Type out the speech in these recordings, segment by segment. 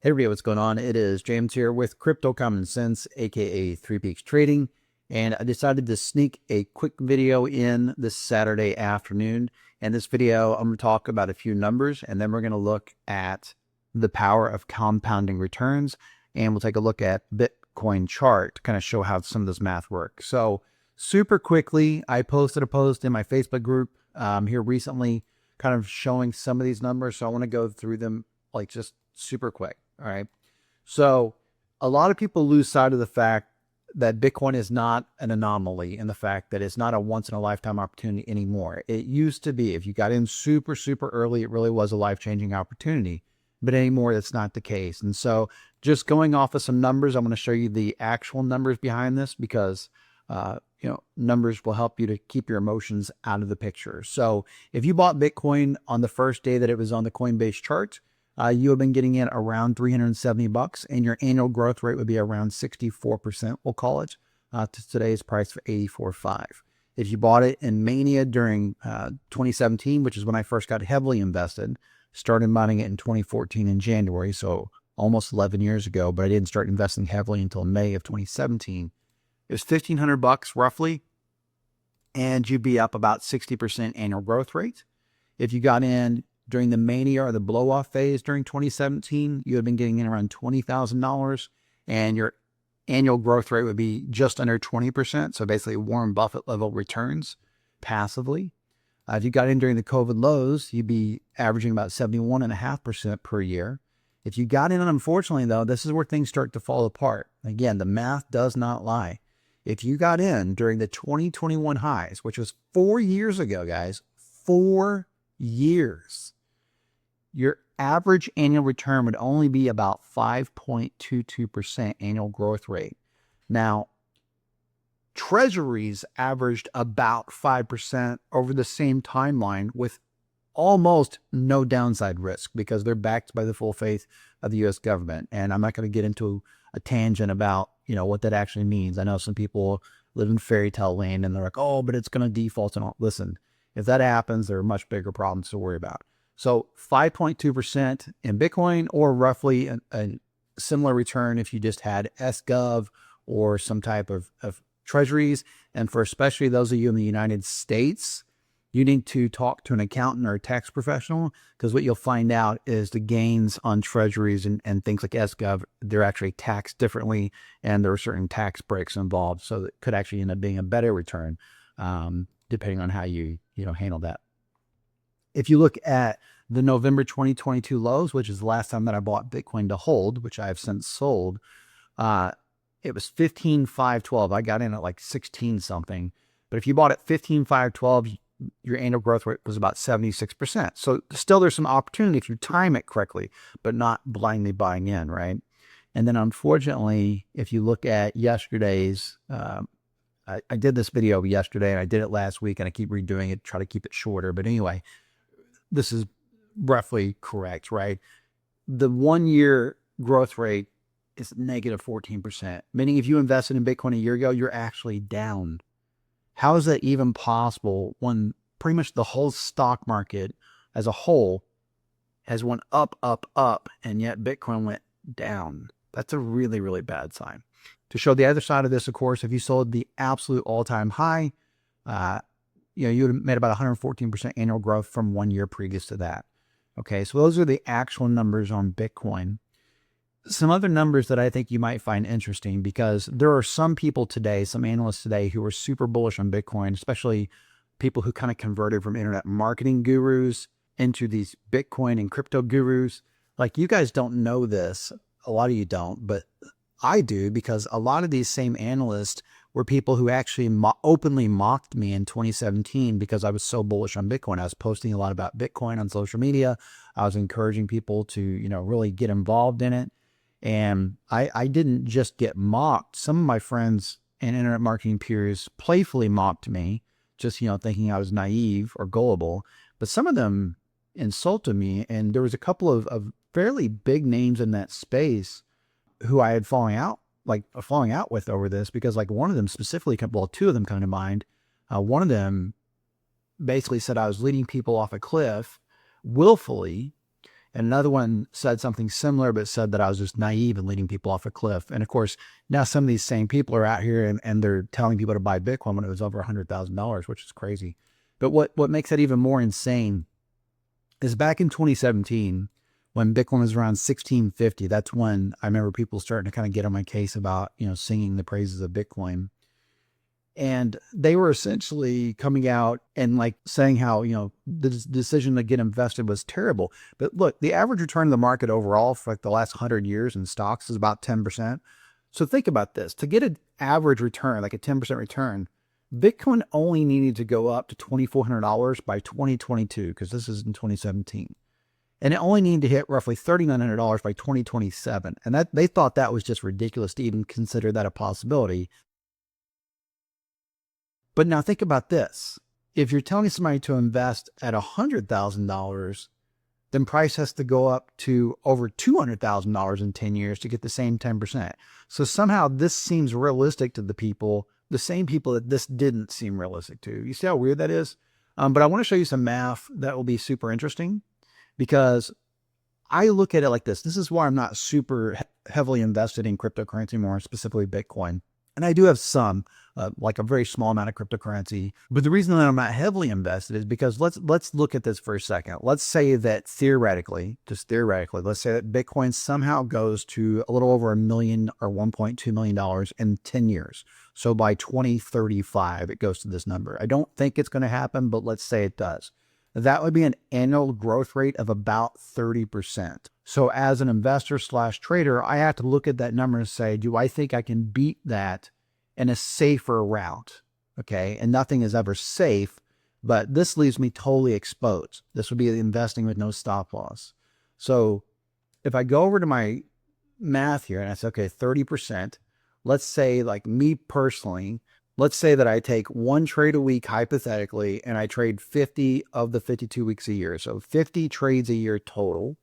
Hey everybody, what's going on? It is James here with Crypto Common Sense, aka Three Peaks Trading, and I decided to sneak a quick video in this Saturday afternoon. And this video, I'm going to talk about a few numbers, and then we're going to look at the power of compounding returns, and we'll take a look at Bitcoin chart to kind of show how some of this math works. So, super quickly, I posted a post in my Facebook group here recently, kind of showing some of these numbers. So I want to go through them like just super quick. All right. So a lot of people lose sight of the fact that Bitcoin is not an anomaly in the fact that it's not a once in a lifetime opportunity anymore. It used to be, if you got in super, super early, it really was a life-changing opportunity, but anymore, that's not the case. And so just going off of some numbers, I'm going to show you the actual numbers behind this because, numbers will help you to keep your emotions out of the picture. So if you bought Bitcoin on the first day that it was on the Coinbase chart, you have been getting in around $370, and your annual growth rate would be around 64%, we'll call it, to today's price for 84.5. If you bought it in mania during 2017, which is when I first got heavily invested, started buying it in 2014 in January, so almost 11 years ago, but I didn't start investing heavily until May of 2017. It was $1,500 roughly, and you'd be up about 60% annual growth rate. If you got in during the mania or the blow-off phase during 2017, you had been getting in around $20,000, and your annual growth rate would be just under 20%. So basically Warren Buffett level returns passively. If you got in during the COVID lows, you'd be averaging about 71.5% per year. If you got in, unfortunately though, this is where things start to fall apart. Again, the math does not lie. If you got in during the 2021 highs, which was 4 years ago, guys, 4 years, your average annual return would only be about 5.22% annual growth rate. Now, treasuries averaged about 5% over the same timeline with almost no downside risk because they're backed by the full faith of the U.S. government. And I'm not going to get into a tangent about, what that actually means. I know some people live in fairy tale land and they're like, oh, but it's going to default and all. Listen, if that happens, there are much bigger problems to worry about. So 5.2% in Bitcoin, or roughly a similar return if you just had SGov or some type of treasuries. And for especially those of you in the United States, you need to talk to an accountant or a tax professional, because what you'll find out is the gains on treasuries and things like SGov, they're actually taxed differently, and there are certain tax breaks involved. So it could actually end up being a better return, depending on how you handle that. If you look at the November 2022 lows, which is the last time that I bought Bitcoin to hold, which I have since sold, it was 15,512. I got in at like 16 something. But if you bought at 15,512, your annual growth rate was about 76%. So still there's some opportunity if you time it correctly, but not blindly buying in, right? And then unfortunately, if you look at yesterday's, I did this video yesterday and I did it last week and I keep redoing it, try to keep it shorter. But anyway, this is roughly correct, right? The 1 year growth rate is negative 14%, meaning if you invested in Bitcoin a year ago, you're actually down. How is that even possible when pretty much the whole stock market as a whole has went up, up, up, and yet Bitcoin went down? That's a really, really bad sign. To show the other side of this, of course, if you sold the absolute all-time high, you would have made about 114% annual growth from 1 year previous to that. Okay, so those are the actual numbers on Bitcoin. Some other numbers that I think you might find interesting, because there are some people today, some analysts today, who are super bullish on Bitcoin, especially people who kind of converted from internet marketing gurus into these Bitcoin and crypto gurus. Like, you guys don't know this, a lot of you don't, but I do, because a lot of these same analysts were people who actually openly mocked me in 2017 because I was so bullish on Bitcoin. I was posting a lot about Bitcoin on social media. I was encouraging people to, really get involved in it. And I didn't just get mocked. Some of my friends and internet marketing peers playfully mocked me, just, thinking I was naive or gullible. But some of them insulted me. And there was a couple of fairly big names in that space who I had falling out with over this, because like one of them specifically, well, two of them come to mind. One of them basically said I was leading people off a cliff willfully, And another one said something similar, but said that I was just naive and leading people off a cliff. And of course, now some of these same people are out here and they're telling people to buy Bitcoin when it was over $100,000, which is crazy. But what makes that even more insane is back in 2017, when Bitcoin was around 1650, that's when I remember people starting to kind of get on my case about, singing the praises of Bitcoin. And they were essentially coming out and like saying how, the decision to get invested was terrible. But look, the average return of the market overall for like the last 100 years in stocks is about 10%. So think about this. To get an average return, like a 10% return, Bitcoin only needed to go up to $2,400 by 2022, because this is in 2017. And it only needed to hit roughly $3,900 by 2027. And that they thought that was just ridiculous to even consider that a possibility. But now think about this. If you're telling somebody to invest at $100,000, then price has to go up to over $200,000 in 10 years to get the same 10%. So somehow this seems realistic to the same people that this didn't seem realistic to. You see how weird that is? But I want to show you some math that will be super interesting, because I look at it like this. This is why I'm not super heavily invested in cryptocurrency, more specifically Bitcoin. And I do have some, like a very small amount of cryptocurrency. But the reason that I'm not heavily invested is because let's look at this for a second. Let's say that theoretically, let's say that Bitcoin somehow goes to a little over $1 million or $1.2 million in 10 years. So by 2035, it goes to this number. I don't think it's going to happen, but let's say it does. That would be an annual growth rate of about 30%. So as an investor / trader, I have to look at that number and say, do I think I can beat that in a safer route? Okay. And nothing is ever safe, but this leaves me totally exposed. This would be investing with no stop loss. So if I go over to my math here and I say, okay, 30%, let's say like me personally, let's say that I take one trade a week, hypothetically, and I trade 50 of the 52 weeks a year. So 50 trades a year total.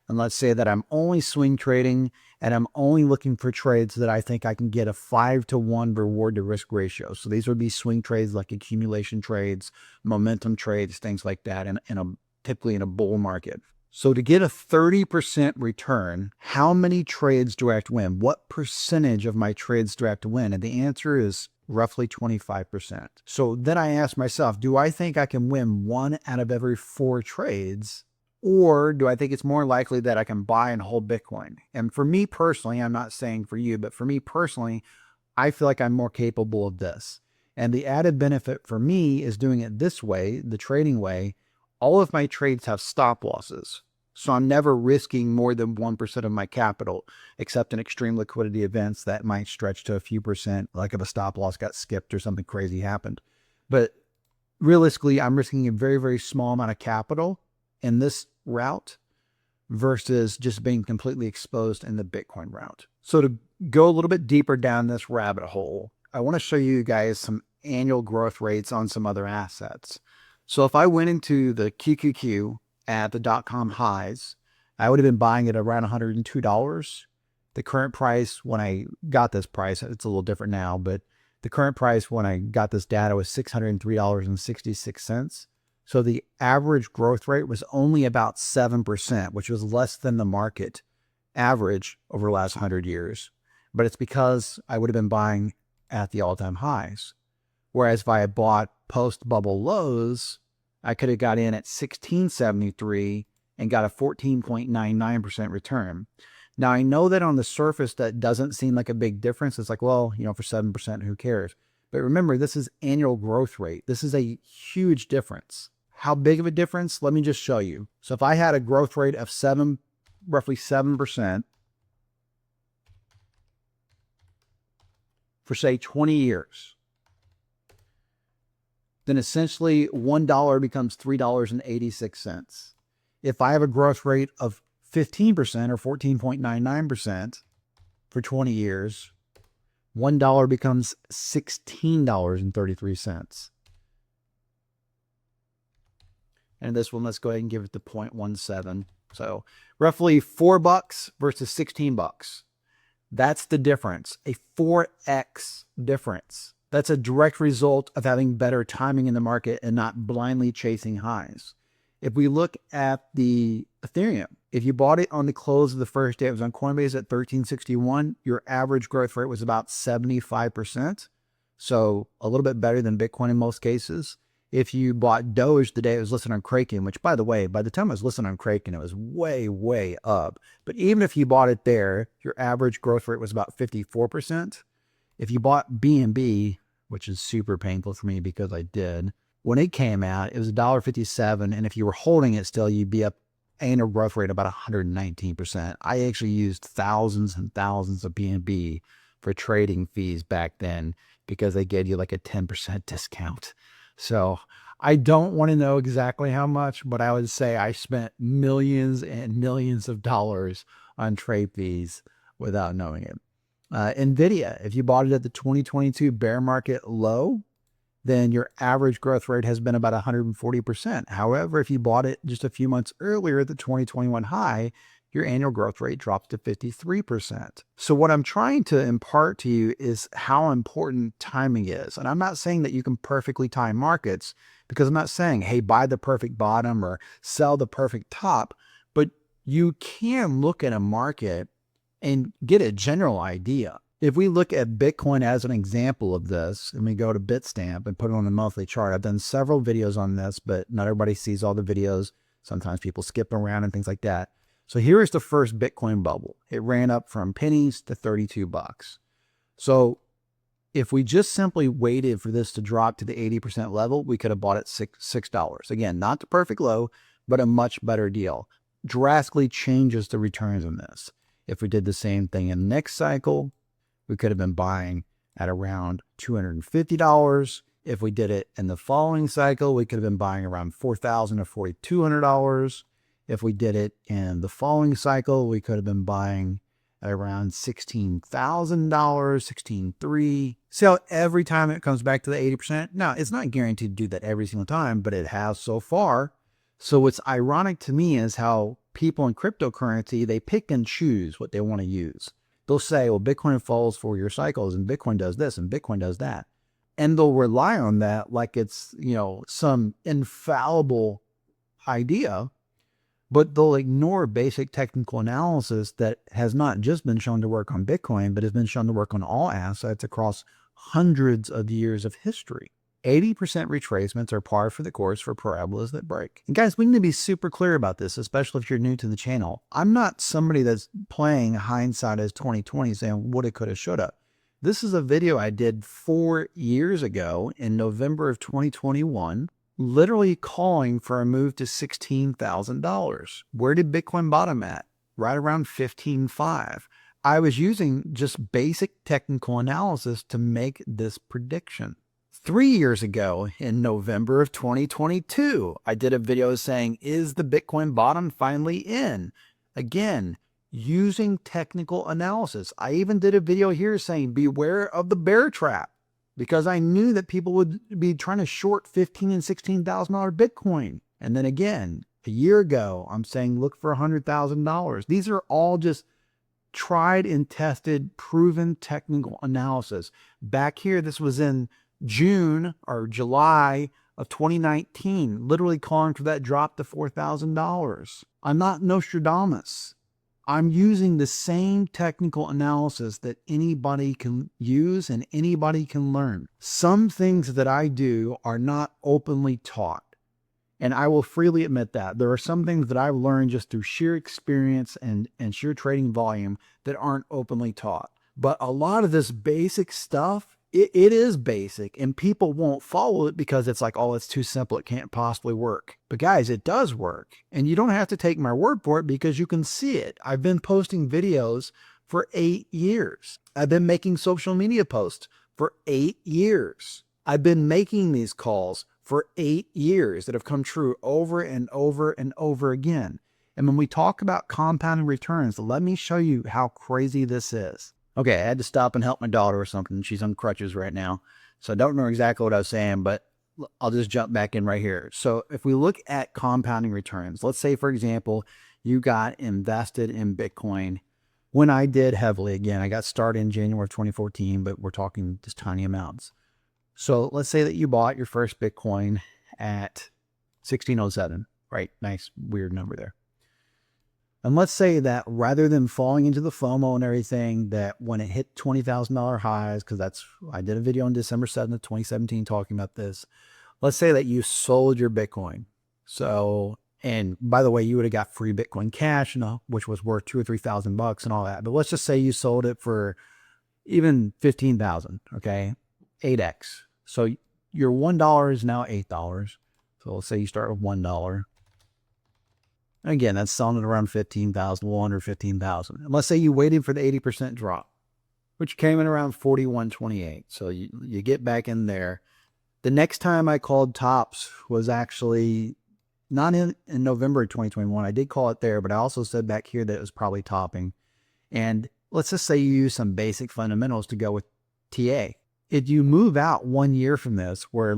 And let's say that I'm only swing trading and I'm only looking for trades that I think I can get a 5-to-1 reward to risk ratio. So these would be swing trades like accumulation trades, momentum trades, things like that, typically in a bull market. So to get a 30% return, how many trades do I have to win? What percentage of my trades do I have to win? And the answer is roughly 25%. So then I ask myself, do I think I can win 1 out of every 4 trades? Or do I think it's more likely that I can buy and hold Bitcoin? And for me personally, I'm not saying for you, but for me personally, I feel like I'm more capable of this. And the added benefit for me is doing it this way, the trading way. All of my trades have stop losses. So I'm never risking more than 1% of my capital, except in extreme liquidity events that might stretch to a few percent, like if a stop loss got skipped or something crazy happened. But realistically, I'm risking a very, very small amount of capital in this route versus just being completely exposed in the Bitcoin route. So to go a little bit deeper down this rabbit hole, I want to show you guys some annual growth rates on some other assets. So if I went into the QQQ at the .com highs, I would have been buying it around $102. The current price when I got this price, it's a little different now, but the current price when I got this data was $603.66. So the average growth rate was only about 7%, which was less than the market average over the last 100 years. But it's because I would have been buying at the all-time highs. Whereas if I had bought post-bubble lows, I could have got in at 1673 and got a 14.99% return. Now, I know that on the surface, that doesn't seem like a big difference. It's like, well, for 7%, who cares? But remember, this is annual growth rate. This is a huge difference. How big of a difference? Let me just show you. So if I had a growth rate of roughly 7% for say 20 years, then essentially $1 becomes $3.86. If I have a growth rate of 15% or 14.99% for 20 years, $1 becomes $16.33. And this one, let's go ahead and give it the 0.17. So roughly $4 versus $16. That's the difference, a 4x difference. That's a direct result of having better timing in the market and not blindly chasing highs. If we look at the Ethereum. If you bought it on the close of the first day, it was on Coinbase at 1361, your average growth rate was about 75%. So a little bit better than Bitcoin in most cases. If you bought Doge the day it was listed on Kraken, which by the way, by the time it was listed on Kraken, it was way, way up. But even if you bought it there, your average growth rate was about 54%. If you bought BNB, which is super painful for me because I did, when it came out, it was $1.57. And if you were holding it still, you'd be up annual growth rate about 119%. I actually used thousands and thousands of BNB for trading fees back then because they gave you like a 10% discount. So I don't want to know exactly how much, but I would say I spent millions and millions of dollars on trade fees without knowing it. NVIDIA, if you bought it at the 2022 bear market low, then your average growth rate has been about 140%. However, if you bought it just a few months earlier at the 2021 high, your annual growth rate drops to 53%. So what I'm trying to impart to you is how important timing is. And I'm not saying that you can perfectly time markets, because I'm not saying, hey, buy the perfect bottom or sell the perfect top, but you can look at a market and get a general idea. If we look at Bitcoin as an example of this, and we go to Bitstamp and put it on the monthly chart, I've done several videos on this, but not everybody sees all the videos. Sometimes people skip around and things like that. So here is the first Bitcoin bubble. It ran up from pennies to 32 bucks. So if we just simply waited for this to drop to the 80% level, we could have bought it $6. Again, not the perfect low, but a much better deal. Drastically changes the returns on this. If we did the same thing in the next cycle, we could have been buying at around $250. If we did it in the following cycle, we could have been buying around $4,000 or $4,200. If we did it in the following cycle, we could have been buying at around $16,000, $16,300. See how every time it comes back to the 80%? Now, it's not guaranteed to do that every single time, but it has so far. So what's ironic to me is how people in cryptocurrency, they pick and choose what they want to use. They'll say, well, Bitcoin follows 4-year cycles and Bitcoin does this and Bitcoin does that. And they'll rely on that like it's, some infallible idea, but they'll ignore basic technical analysis that has not just been shown to work on Bitcoin, but has been shown to work on all assets across hundreds of years of history. 80% retracements are par for the course for parabolas that break. And guys, we need to be super clear about this, especially if you're new to the channel. I'm not somebody that's playing hindsight as 2020 saying woulda, coulda, shoulda. This is a video I did 4 years ago in November of 2021, literally calling for a move to $16,000. Where did Bitcoin bottom at? Right around 15.5. I was using just basic technical analysis to make this prediction. 3 years ago, in November of 2022, I did a video saying, is the Bitcoin bottom finally in? Again, using technical analysis. I even did a video here saying, beware of the bear trap, because I knew that people would be trying to short $15,000 and $16,000 Bitcoin. And then again, a year ago, I'm saying, look for $100,000. These are all just tried and tested, proven technical analysis. Back here, this was in June or July of 2019, literally calling for that drop to $4,000. I'm not Nostradamus. I'm using the same technical analysis that anybody can use and anybody can learn. Some things that I do are not openly taught, and I will freely admit that. There are some things that I've learned just through sheer experience and sheer trading volume that aren't openly taught. But a lot of this basic stuff, it is basic, and people won't follow it because it's like, oh, it's too simple. It can't possibly work. But guys, it does work. And you don't have to take my word for it because you can see it. I've been posting videos for 8 years. I've been making social media posts for 8 years. I've been making these calls for 8 years that have come true over and over and over again. And when we talk about compounding returns, let me show you how crazy this is. Okay, I had to stop and help my daughter or something. She's on crutches right now. So I don't know exactly what I was saying, but I'll just jump back in right here. So if we look at compounding returns, let's say, for example, you got invested in Bitcoin. When I did heavily, again, I got started in January of 2014, but we're talking just tiny amounts. So let's say that you bought your first Bitcoin at 1607, right? Nice, weird number there. And let's say that rather than falling into the FOMO and everything, that when it hit $20,000 highs, because I did a video on December 7th, 2017 talking about this. Let's say that you sold your Bitcoin. So, and by the way, you would have got free Bitcoin Cash, which was worth $2,000 or $3,000 and all that. But let's just say you sold it for even 15,000, okay? 8x. So your $1 is now $8. So let's say you start with $1. Again, that's selling it around 15,000, 115,000. And let's say you waited for the 80% drop, which came in around 41.28. So you get back in there. The next time I called tops was actually not in November 2021. I did call it there, but I also said back here that it was probably topping. And let's just say you use some basic fundamentals to go with TA. If you move out 1 year from this, where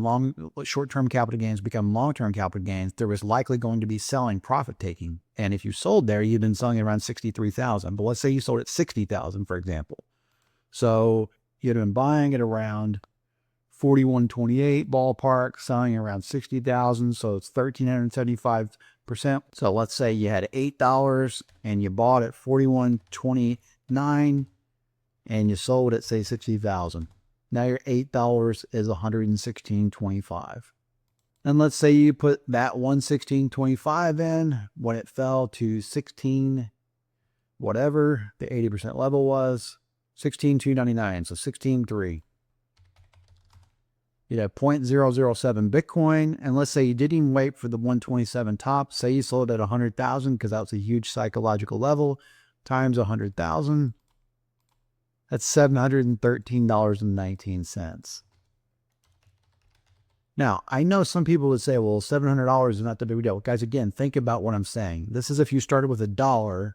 short-term capital gains become long-term capital gains, there was likely going to be selling, profit taking. And if you sold there, you've been selling around 63,000. But let's say you sold at 60,000, for example. So you'd have been buying it around 41.28 ballpark, selling around 60,000. So it's 1,375%. So let's say you had $8 and you bought at 41.29 and you sold at, say, 60,000. Now your $8 is 116.25. And let's say you put that 116.25 in when it fell to 16, whatever the 80% level was, 16,299, so 16.3. You'd have 0.007 Bitcoin. And let's say you didn't even wait for the 127 top. Say you sold at 100,000 because that was a huge psychological level, times 100,000. That's $713.19. Now, I know some people would say, well, $700 is not the big deal. Guys, again, think about what I'm saying. This is if you started with $1,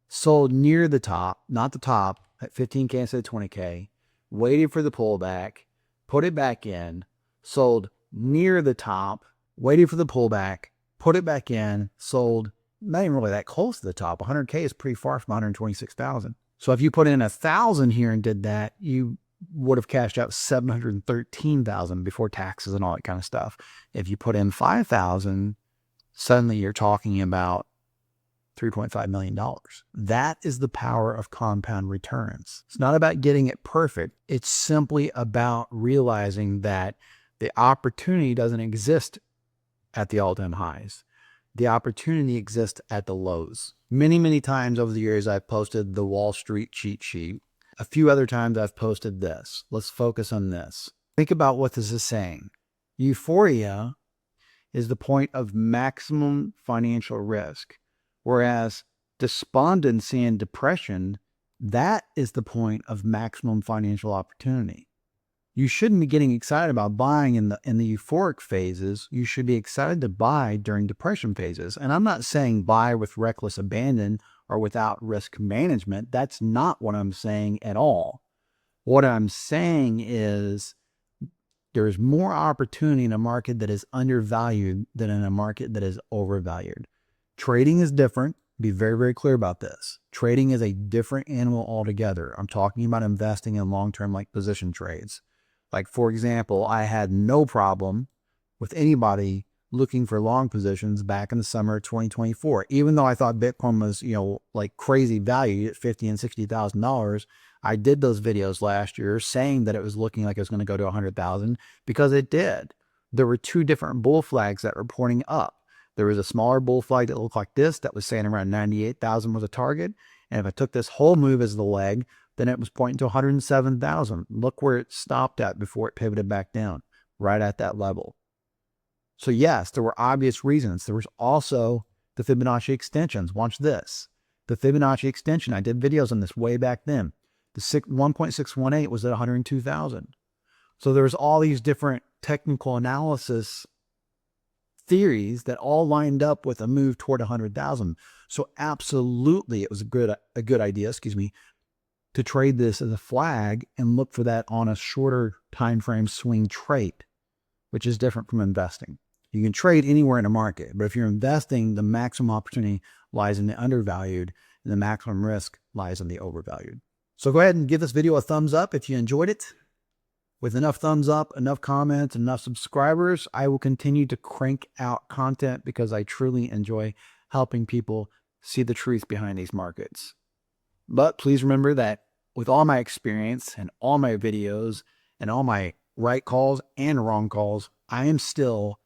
sold near the top, not the top, at 15K instead of 20K, waited for the pullback, put it back in, sold near the top, waited for the pullback, put it back in, sold not even really that close to the top. 100K is pretty far from 126,000. So if you put in 1,000 here and did that, you would have cashed out 713,000 before taxes and all that kind of stuff. If you put in 5,000, suddenly you're talking about $3.5 million. That is the power of compound returns. It's not about getting it perfect. It's simply about realizing that the opportunity doesn't exist at the all-time highs. The opportunity exists at the lows. Many, many times over the years, I've posted the Wall Street cheat sheet. A few other times I've posted this. Let's focus on this. Think about what this is saying. Euphoria is the point of maximum financial risk, whereas despondency and depression, that is the point of maximum financial opportunity. You shouldn't be getting excited about buying in the euphoric phases. You should be excited to buy during depression phases. And I'm not saying buy with reckless abandon or without risk management. That's not what I'm saying at all. What I'm saying is there's more opportunity in a market that is undervalued than in a market that is overvalued. Trading is different. Be very, very clear about this. Trading is a different animal altogether. I'm talking about investing in long-term like position trades. Like, for example, I had no problem with anybody looking for long positions back in the summer of 2024. Even though I thought Bitcoin was, like crazy value at $50,000 and $60,000, I did those videos last year saying that it was looking like it was going to go to 100,000 because it did. There were two different bull flags that were pointing up. There was a smaller bull flag that looked like this that was saying around 98,000 was a target. And if I took this whole move as the leg, then it was pointing to 107,000. Look where it stopped at before it pivoted back down, right at that level. So yes, there were obvious reasons. There was also the Fibonacci extensions. Watch this. The Fibonacci extension, I did videos on this way back then. The 1.618 was at 102,000. So there's all these different technical analysis theories that all lined up with a move toward 100,000. So absolutely, it was a good idea, to trade this as a flag and look for that on a shorter time frame swing trade, which is different from investing. You can trade anywhere in a market, but if you're investing, the maximum opportunity lies in the undervalued and the maximum risk lies in the overvalued. So go ahead and give this video a thumbs up if you enjoyed it. With enough thumbs up, enough comments, enough subscribers, I will continue to crank out content because I truly enjoy helping people see the truth behind these markets. But please remember that with all my experience and all my videos and all my right calls and wrong calls, I am still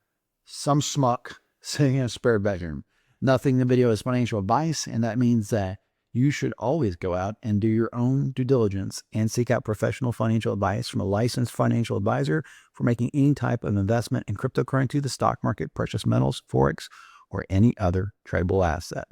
some schmuck sitting in a spare bedroom. Nothing in the video is financial advice, and that means that you should always go out and do your own due diligence and seek out professional financial advice from a licensed financial advisor for making any type of investment in cryptocurrency, the stock market, precious metals, forex, or any other tradable asset.